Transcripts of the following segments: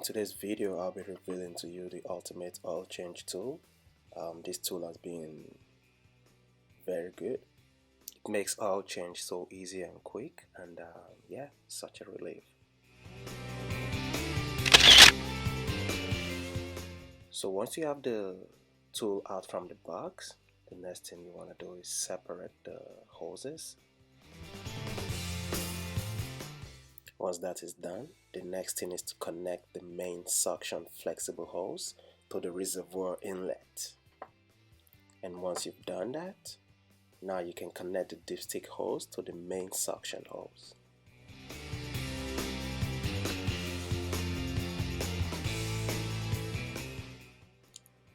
today's video, I'll be revealing to you the ultimate oil change tool. This tool has been very good. It makes oil change so easy and quick, and yeah, such a relief. So once you have the tool out from the box, the next thing you want to do is separate the hoses. Once that is done, the next thing is to connect the main suction flexible hose to the reservoir inlet. And once you've done that, now you can connect the dipstick hose to the main suction hose.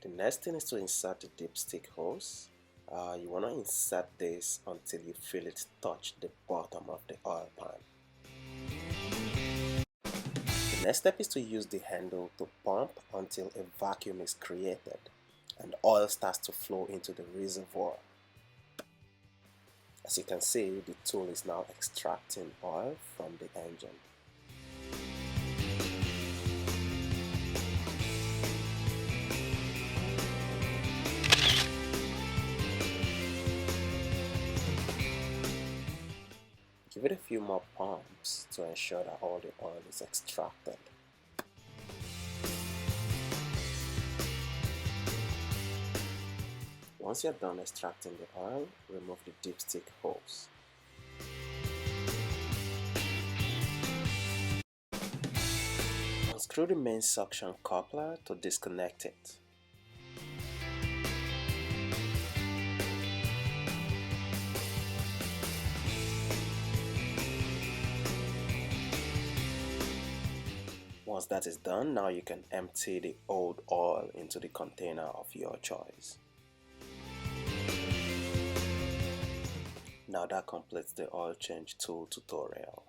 The next thing is to insert the dipstick hose. You want to insert this until you feel it touch the bottom of the oil pan. The next step is to use the handle to pump until a vacuum is created and oil starts to flow into the reservoir. As you can see, the tool is now extracting oil from the engine. Give it a few more pumps to ensure that all the oil is extracted. Once you're done extracting the oil, remove the dipstick hose. Unscrew the main suction coupler to disconnect it. Once that is done, now you can empty the old oil into the container of your choice. Now that completes the oil change tool tutorial.